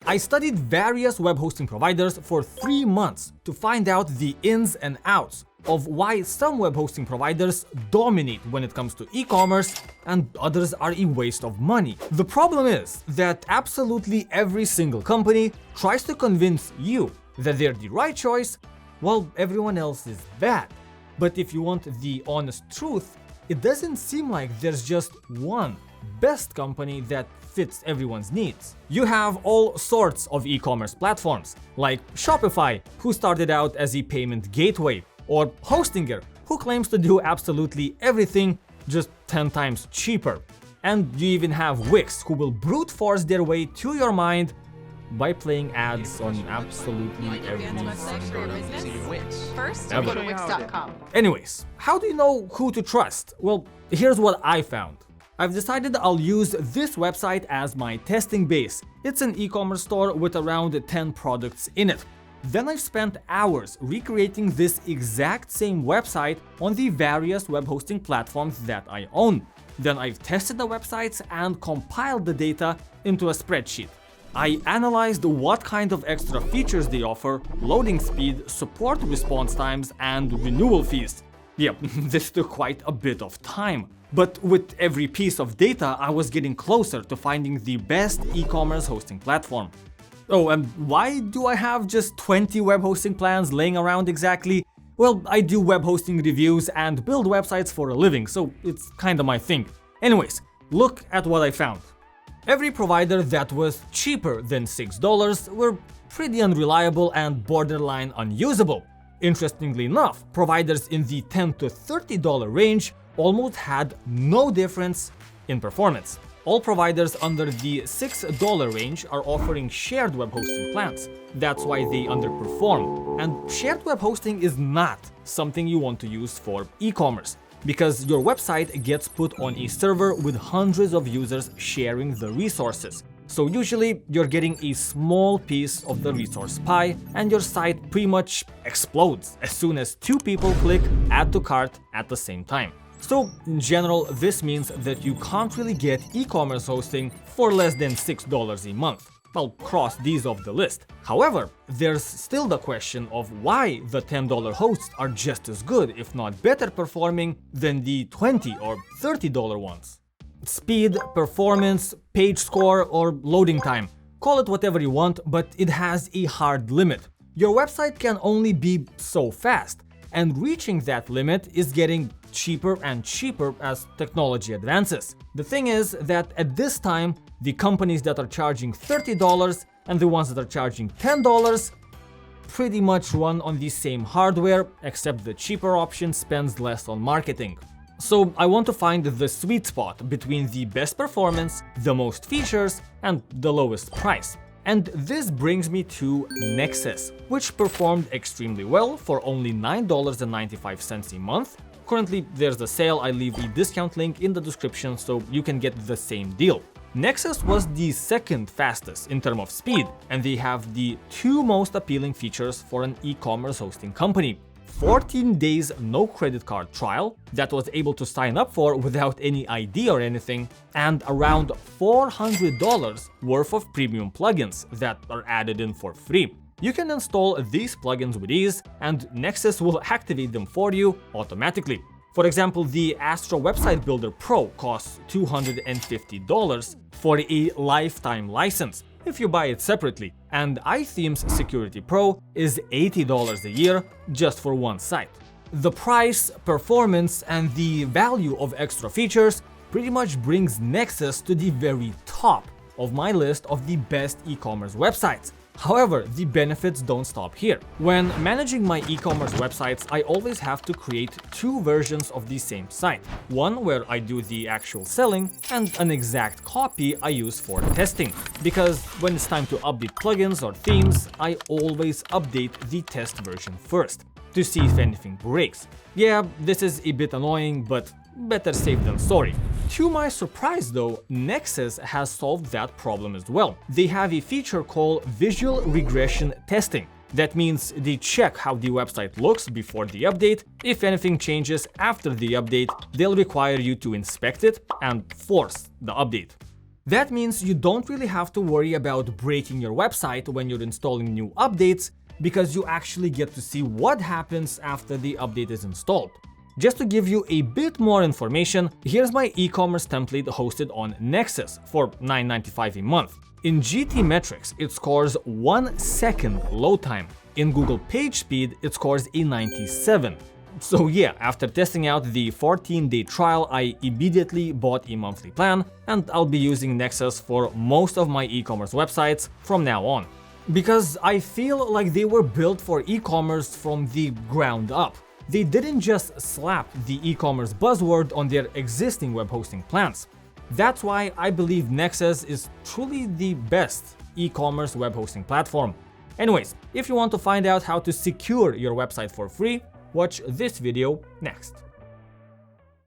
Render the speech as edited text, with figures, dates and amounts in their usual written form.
I studied various web hosting providers for 3 months to find out the ins and outs of why some web hosting providers dominate when it comes to e-commerce and others are a waste of money. The problem is that absolutely every single company tries to convince you that they're the right choice while everyone else is bad. But if you want the honest truth, it doesn't seem like there's just one best company that fits everyone's needs. You have all sorts of e-commerce platforms, like Shopify, who started out as a payment gateway, or Hostinger, who claims to do absolutely everything just 10 times cheaper. And you even have Wix, who will brute force their way to your mind by playing ads on absolutely every First, go to Wix.com. Anyways, how do you know who to trust? Well, here's what I found. I've decided I'll use this website as my testing base. It's an e-commerce store with around 10 products in it. Then I've spent hours recreating this exact same website on the various web hosting platforms that I own. Then I've tested the websites and compiled the data into a spreadsheet. I analyzed what kind of extra features they offer, loading speed, support response times, and renewal fees. Yep, this took quite a bit of time. But with every piece of data, I was getting closer to finding the best e-commerce hosting platform. Oh, and why do I have just 20 web hosting plans laying around exactly? Well, I do web hosting reviews and build websites for a living, so it's kinda my thing. Anyways, look at what I found. Every provider that was cheaper than $6 were pretty unreliable and borderline unusable. Interestingly enough, providers in the $10 to $30 range almost had no difference in performance. All providers under the $6 range are offering shared web hosting plans. That's why they underperform. And shared web hosting is not something you want to use for e-commerce, because your website gets put on a server with hundreds of users sharing the resources. So usually you're getting a small piece of the resource pie and your site pretty much explodes as soon as 2 people click add to cart at the same time. So in general, this means that you can't really get e-commerce hosting for less than $6 a month. I'll cross these off the list. However, there's still the question of why the $10 hosts are just as good, if not better performing, than the $20 or $30 ones. Speed, performance, page score, or loading time. Call it whatever you want, but it has a hard limit. Your website can only be so fast, and reaching that limit is getting cheaper and cheaper as technology advances. The thing is that at this time, the companies that are charging $30 and the ones that are charging $10 pretty much run on the same hardware, except the cheaper option spends less on marketing. So I want to find the sweet spot between the best performance, the most features, and the lowest price. And this brings me to Nexcess, which performed extremely well for only $9.95 a month. Currently, there's a sale. I leave a discount link in the description so you can get the same deal. Nexcess was the second fastest in terms of speed, and they have the 2 most appealing features for an e-commerce hosting company. 14 days no credit card trial that was able to sign up for without any ID or anything, and around $400 worth of premium plugins that are added in for free. You can install these plugins with ease, and Nexcess will activate them for you automatically. For example, the Astra Website Builder Pro costs $250 for a lifetime license if you buy it separately, and iThemes Security Pro is $80 a year just for one site. The price, performance, and the value of extra features pretty much brings Nexcess to the very top of my list of the best e-commerce websites. However, the benefits don't stop here. When managing my e-commerce websites, I always have to create 2 versions of the same site. One where I do the actual selling, and an exact copy I use for testing. Because when it's time to update plugins or themes, I always update the test version first, to see if anything breaks. Yeah, this is a bit annoying, but better safe than sorry. To my surprise though, Nexcess has solved that problem as well. They have a feature called visual regression testing. That means they check how the website looks before the update. If anything changes after the update, they'll require you to inspect it and force the update. That means you don't really have to worry about breaking your website when you're installing new updates, because you actually get to see what happens after the update is installed. Just to give you a bit more information, here's my e-commerce template hosted on Nexcess for $9.95 a month. In GT metrics, it scores 1 second load time. In Google page speed, it scores a 97. So yeah, after testing out the 14-day trial, I immediately bought a monthly plan, and I'll be using Nexcess for most of my e-commerce websites from now on. Because I feel like they were built for e-commerce from the ground up. They didn't just slap the e-commerce buzzword on their existing web hosting plans. That's why I believe Nexcess is truly the best e-commerce web hosting platform. Anyways, if you want to find out how to secure your website for free, watch this video next.